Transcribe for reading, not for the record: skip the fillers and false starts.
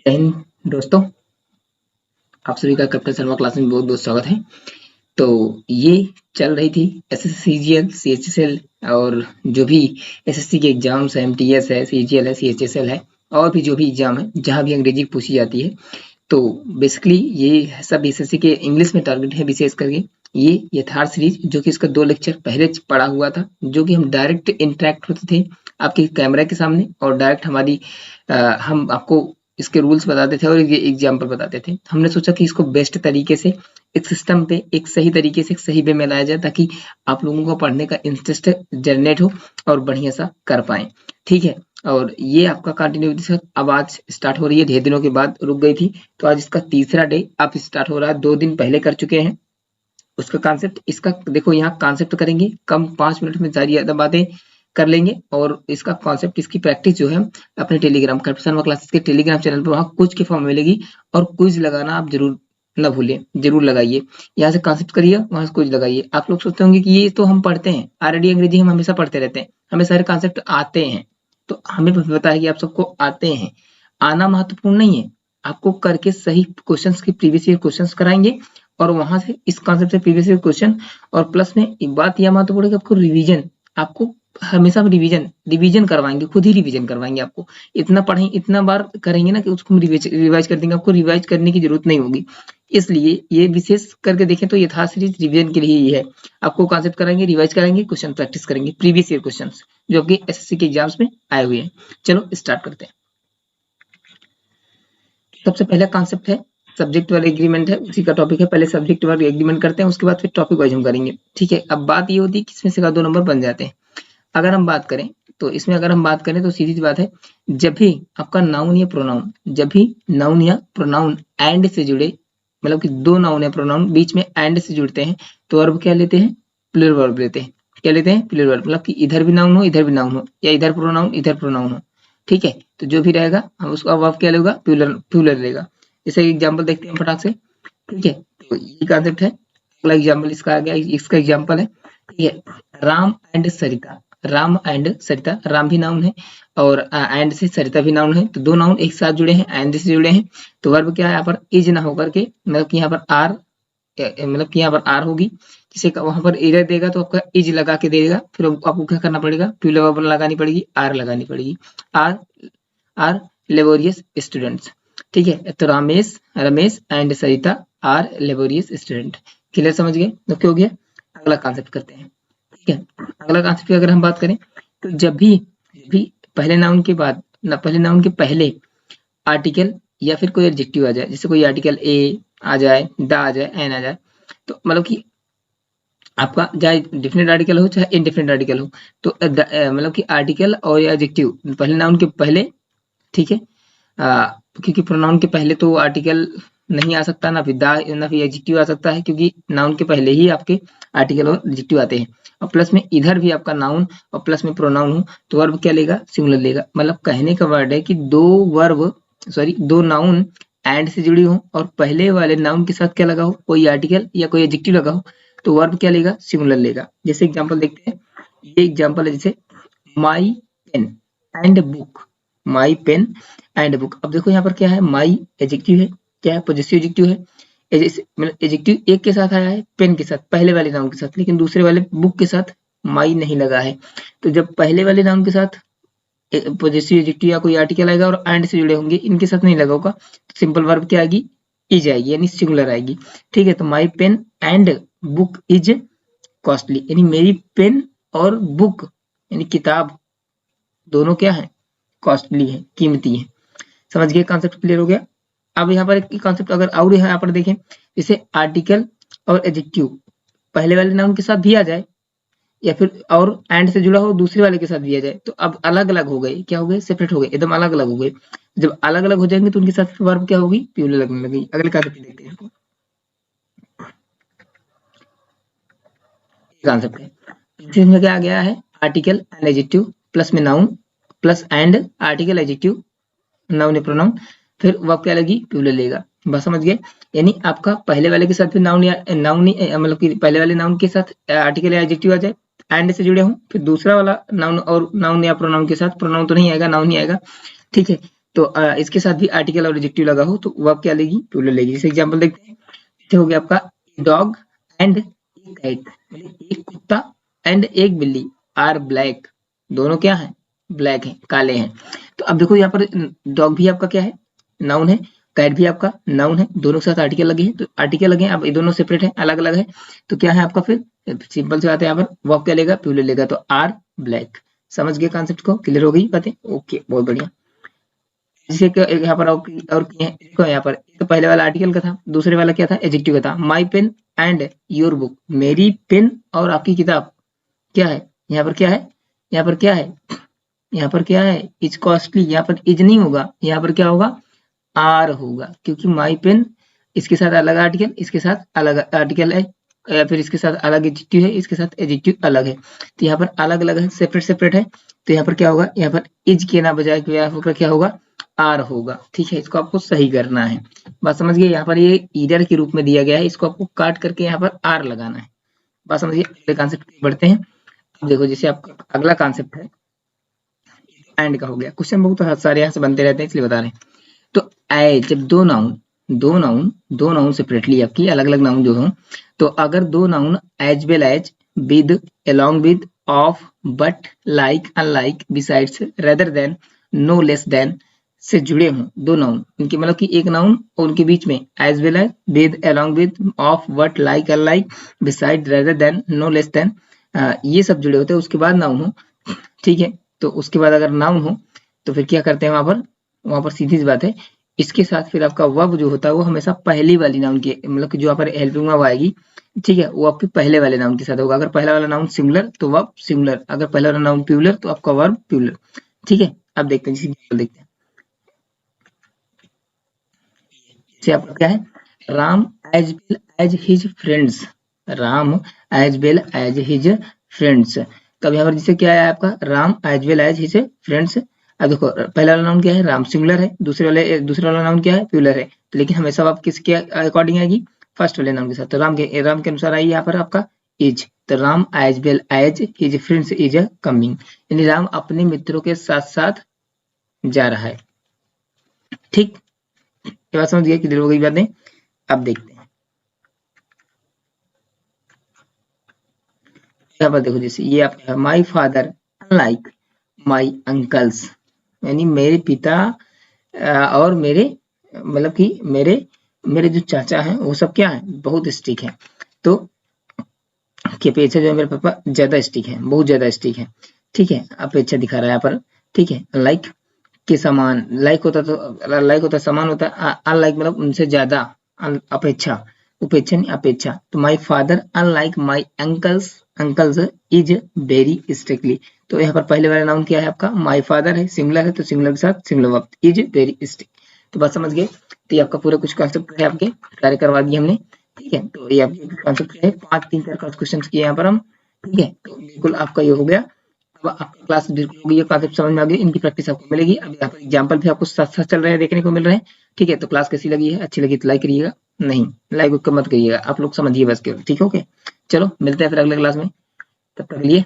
जय हिंद दोस्तों, आप सभी का कैप्टन शर्मा क्लास में बहुत बहुत स्वागत है। तो ये चल रही थी एसएससी सीजीएल सीएचएसएल और जो भी एसएससी के एग्जाम्स है, एमटीएस है, सीजीएल है, सीएचएसएल है और भी जो भी एग्जाम है जहां भी अंग्रेजी पूछी जाती है। तो बेसिकली ये सब एसएससी के इंग्लिश में टारगेट है, विशेष करके ये यथार्थ सीरीज जो कि इसका 2 लेक्चर पहले पढ़ा हुआ था, जो कि हम डायरेक्ट इंटरेक्ट होते थे आपके कैमरा के सामने और डायरेक्ट हम आपको इसके रूल्स बताते थे और ये एग्जाम्पल बताते थे। हमने सोचा कि इसको बेस्ट तरीके से एक सिस्टम पे एक सही तरीके से एक सही वे में लाया जाए ताकि आप लोगों को पढ़ने का इंटरेस्ट जनरेट हो और बढ़िया सा कर पाए। ठीक है, और ये आपका कंटिन्यू अब आज स्टार्ट हो रही है, ढेर दिनों के बाद रुक गई थी, तो आज इसका तीसरा डे आप स्टार्ट हो रहा है। 2 दिन पहले कर चुके हैं उसका कॉन्सेप्ट। इसका देखो यहाँ कॉन्सेप्ट करेंगे, कम 5 मिनट में सारी ज्यादा बातें कर लेंगे और इसका कॉन्सेप्ट इसकी प्रैक्टिस जो है अपने टेलीग्राम कैप्टन शर्मा क्लासेस के टेलीग्राम चैनल पर वहां कुछ के फॉर्म मिलेगी और क्विज लगाना आप जरूर न भूलें, जरूर लगाइए। यहाँ से कॉन्सेप्ट करिए, वहां से क्विज लगाइए। आप लोग सोचते होंगे कि ये तो हम पढ़ते हैं ऑलरेडी, अंग्रेजी हम हमेशा पढ़ते रहते हैं, हमें सारे कॉन्सेप्ट आते हैं, तो हमें पता है कि आप सबको आते हैं। आना महत्वपूर्ण नहीं है, आपको करके सही क्वेश्चंस के प्रीवियस ईयर क्वेश्चंस कराएंगे और वहां से इस कॉन्सेप्ट से प्रीवियस ईयर क्वेश्चन, और प्लस में एक बात यह महत्वपूर्ण है कि आपको रिवीजन, आपको हमेशा रिवीजन करवाएंगे, खुद ही रिवीजन करवाएंगे आपको। इतना पढ़ें, इतना बार करेंगे ना कि उसको हम रिवाइज कर देंगे, आपको रिवाइज करने की जरूरत नहीं होगी। इसलिए ये विशेष करके देखें तो यथार्थ सीरीज रिवीजन के लिए ही है। आपको कॉन्सेप्ट कराएंगे, रिवाइज कराएंगे, क्वेश्चन प्रैक्टिस करेंगे, प्रीवियस ईयर क्वेश्चन जो आपके एसएससी के एग्जाम्स में आए हुए हैं। चलो स्टार्ट करते हैं। सबसे पहला कॉन्सेप्ट है सब्जेक्ट वर्ग एग्रीमेंट है, उसी का टॉपिक है। पहले सब्जेक्ट वर्ग एग्रीमेंट करते हैं, उसके बाद फिर टॉपिक वाइज हम करेंगे। ठीक है, अब बात ये होती है कि इसमें से 2 नंबर बन जाते हैं। अगर हम बात करें तो इसमें अगर हम बात करें तो सीधी सी बात है, जब भी आपका नाउन या प्रोनाउन, जब भी नाउन या प्रोनाउन एंड से जुड़े, मतलब कि 2 नाउन या प्रोनाउन बीच में एंड से जुड़ते हैं तो वर्ब क्या लेते हैं? प्लूरल वर्ब लेते हैं। क्या लेते हैं? प्लूरल वर्ब, मतलब कि इधर भी नाउन हो इधर भी नाउन हो, या इधर प्रोनाउन इधर प्रोनाउन हो। ठीक है, तो जो भी रहेगा हम उसका वर्ब क्या लेगा? प्लूरल लेगा। जैसे एग्जाम्पल देखते हैं फटाक से। ठीक है, तो ये कॉन्सेप्ट है। अगला एग्जाम्पल इसका आ गया, इसका एग्जाम्पल है। ठीक है, राम एंड सरिता, राम एंड सरिता, राम भी नाउन है और एंड से सरिता भी नाउन है, तो 2 नाउन एक साथ जुड़े हैं, एंड से जुड़े हैं, तो वर्ब क्या है यहाँ पर? इज ना होकर के, मतलब कि यहाँ पर आर, मतलब कि यहाँ पर आर होगी। जैसे वहां पर इधर देगा तो आपका इज लगा के देगा, फिर आपको क्या करना पड़ेगा? प्लूरल वर्ब लगानी पड़ेगी, आर लगानी पड़ेगी। R are laborious students. ठीक है, तो Ramesh and Sarita are laborious student. Clear, समझ गए? तो क्या हो गया? अगला कॉन्सेप्ट करते हैं। ठीक है, अगला कॉन्सेप्ट की अगर हम बात करें तो जब भी पहले नाउन के बाद पहले नाउन के पहले आर्टिकल या फिर कोई एडजेक्टिव आ जाए, जैसे कोई आर्टिकल ए आ जाए, द आ जाए, एन आ जाए, तो मतलब कि आपका चाहे डिफिनेट आर्टिकल हो चाहे इनडिफिनेट आर्टिकल हो, तो मतलब कि आर्टिकल और एडजेक्टिव पहले नाउन के पहले, ठीक है, क्योंकि प्रोनाउन के पहले तो आर्टिकल नहीं आ सकता, ना फिर ना फिर एडजेक्टिव आ सकता है, क्योंकि नाउन के पहले ही आपके आर्टिकल और एडजेक्टिव आते हैं। और प्लस में इधर भी आपका नाउन और प्लस में प्रोनाउन हो तो वर्ब क्या लेगा? सिंगुलर लेगा। मतलब कहने का वर्ड है कि 2 नाउन एंड से जुड़ी हो और पहले वाले नाउन के साथ क्या लगा हो? कोई आर्टिकल या कोई एडजेक्टिव लगा हो, तो वर्ब क्या लेगा? सिंगुलर लेगा। जैसे एग्जांपल देखते हैं, ये एग्जांपल है जैसे my pen and book, my pen and book. अब देखो यहाँ पर क्या है? माई एडजेक्टिव है, क्या है? पॉजेसिव एडजेक्टिव है। मतलब एडजेक्टिव एक के साथ आया है, पेन के साथ, पहले वाले नाउन के साथ, लेकिन दूसरे वाले बुक के साथ माई नहीं लगा है। तो जब पहले वाले नाउन के साथ पॉजेसिव एडजेक्टिव या कोई आर्टिकल आएगा और एंड से जुड़े होंगे, इनके साथ नहीं लगा होगा, तो सिंपल वर्ब क्या आएगी? इज आएगी, यानी सिंगुलर आएगी। ठीक है, तो my pen and book is costly, यानी मेरी पेन और बुक यानी किताब दोनों क्या है? कॉस्टली है, कीमती है। समझ गए? कॉन्सेप्ट क्लियर हो गया। अब यहाँ पर एक कॉन्सेप्ट अगर और यहाँ पर देखें, जैसे आर्टिकल और एडजेक्टिव पहले वाले नाउन के साथ भी आ जाए या फिर और एंड से जुड़ा हो दूसरे वाले के साथ भी आ जाए, तो अब अलग अलग हो गए, क्या हो गए? सेपरेट हो गए, एकदम अलग अलग हो गए। जब अलग अलग हो जाएंगे तो उनके साथ वर्ब क्या होगी? प्लूरल लगने लगेगी। अगले कॉन्सेप्ट देखते हैं। कॉन्सेप्ट है, इसमें क्या आ गया है? आर्टिकल एंड एडजेक्टिव प्लस में noun plus and article adjective noun या प्रोनाउन, फिर वर्ब क्या लगी? प्लूरल लेगा। बस समझ गए? यानी आपका पहले वाले के साथ भी नाउन या नाउन, मतलब कि पहले वाले नाउन के साथ आर्टिकल या एडजेक्टिव आ जाए, एंड से जुड़े हों, फिर दूसरा वाला नाउन और नाउन या प्रोनाउन के साथ, प्रोनाउन तो नहीं आएगा, नाउन ही आएगा। ठीक है, तो इसके साथ भी आर्टिकल और एडजेक्टिव लगा हो तो वर्ब क्या लेगी, प्लूरल लेगी। जैसे एग्जांपल देखते हैं, हो गया आपका डॉग एंड एक कैट, एक कुत्ता एंड एक बिल्ली आर ब्लैक, दोनों क्या है, ब्लैक है, काले हैं। तो अब देखो यहाँ पर डॉग भी आपका क्या है, नाउन है, कैट भी आपका नाउन है, दोनों के साथ आर्टिकल लगे हैं, तो आर्टिकल लगे हैं, अब ये दोनों सेपरेट है, अलग अलग है, तो क्या है आपका फिर सिंपल से बात है, यहाँ पर वर्ब क्या लेगा, प्लूरल लेगा, तो आर ब्लैक। समझ गए कॉन्सेप्ट को, क्लियर हो गई बातें, ओके बहुत बढ़िया। जैसे यहाँ पर और देखो यहाँ पर तो पहले वाला आर्टिकल का था, दूसरे वाला क्या था, एडजेक्टिव का था। माई पेन एंड योर बुक, मेरी पेन और आपकी किताब क्या है, यहाँ पर क्या है, यहाँ पर क्या है, यहाँ पर क्या है, इज कॉस्टली, यहाँ पर इज नहीं होगा, यहाँ पर क्या होगा, आर होगा, क्योंकि माई पेन इसके साथ अलग आर्टिकल, इसके साथ अलग आर्टिकल है, या फिर इसके साथ अलग एडजेक्टिव है, इसके साथ एडजेक्टिव अलग है, तो यहाँ पर अलग अलग है, सेपरेट सेपरेट है, तो यहाँ पर क्या होगा, यहाँ पर इज के ना बजाय क्या होगा, आर होगा। ठीक है, इसको आपको सही करना है, बात समझ गए। यहाँ पर ये ईडर के रूप में दिया गया है, इसको आपको काट करके यहाँ पर आर लगाना है, बात समझिए। अगले कॉन्सेप्ट बढ़ते हैं। अब देखो जैसे आपका अगला कॉन्सेप्ट है एंड का हो गया, क्वेश्चन बहुत सारे यहाँ से बनते रहते हैं इसलिए बता रहे हैं। तो एज, जब दो नाउन सेपरेटली आपकी अलग अलग नाउन जो हो, तो अगर दो noun as well as, with, along with, of, but, like, unlike, besides, rather than, no less than से जुड़े हों, दो नाउन, इनके मतलब कि एक नाउन और उनके बीच में as well as, with, along with, of, but, like, unlike, beside, rather than, no less than, ये सब जुड़े होते हैं, उसके बाद नाउन हो। ठीक है, तो उसके बाद अगर नाउन हो तो फिर क्या करते हैं, वहां पर सीधी सी बात है, इसके साथ फिर आपका वर्ब जो होता है वो हमेशा पहली वाली नाउन की, मतलब कि जो यहाँ पर हेल्पिंग वर्ब आएगी, ठीक है, वो आपके पहले वाले नाउन के साथ होगा। अगर पहला वाला नाउन सिंगुलर तो वर्ब सिंगुलर, अगर पहला वाला नाउन प्लूरल तो आपका वर्ब प्लूरल। ठीक है, अब देखते हैं, देखते हैं जैसे आपका क्या है, Ram as well as his friends, Ram as well as his friends. तब यहाँ पर जैसे क्या है आपका, Ram as well as his friends. अब देखो पहला वाला नाउन क्या है, राम सिंगुलर है, दूसरे वाला नाउन क्या है, प्लूरल है, तो लेकिन हमेशा आप किसके अकॉर्डिंग आएगी, फर्स्ट वाले नाउन के साथ, तो राम के अनुसार आई यहाँ पर आपका इज, तो Ram as well as his friends is coming, यानी राम अपने मित्रों के साथ साथ जा रहा है। ठीक, ये बात समझ गया, किधर हो गई बातें। अब देखते हैं यहाँ पर, देखो जैसे ये आपका my father unlike my uncles, यानी मेरे पिता और मेरे मतलब कि मेरे जो चाचा हैं वो सब क्या है, बहुत स्टिक है, तो की अपेक्षा जो है मेरे पापा ज्यादा स्टिक है, बहुत ज्यादा स्टिक है। ठीक है, अपेक्षा दिखा रहा है यहाँ पर। ठीक है, लाइक के समान, लाइक होता समान होता है, अनलाइक मतलब उनसे ज्यादा, अपेक्षा, उपेक्षा नहीं अपेक्षा। तो my father unlike my uncles is very strictly, तो यहाँ पर पहले वाला नाउन क्या है आपका, माई फादर है, सिंगुलर है, तो सिंगुलर के साथ singular verb, is very strict. तो बात समझ गए, तो ये आपका पूरा कुछ कॉन्सेप्ट है, आपके कार्य करवा दिए हमने। ठीक है, तो ये आपके कॉन्सेप्ट है, 5-3-4 क्वेश्चन किए यहाँ पर हम। ठीक है, तो बिल्कुल आपका ये हो गया, अब आपकी क्लास बिल्कुल होगी, ये कॉन्सेप्ट समझ में आ गई, इनकी प्रैक्टिस आपको मिलेगी। अब यहाँ पर एग्जाम्पल भी आपको साथ साथ चल रहे हैं, देखने को मिल रहे हैं। ठीक है, तो क्लास कैसी लगी है, अच्छी लगी तो लाइक करिएगा, नहीं लाइक मत करिएगा, आप लोग समझिए बस केवल। ठीक है, ओके, चलो मिलते हैं फिर अगले क्लास में, तब तक के लिए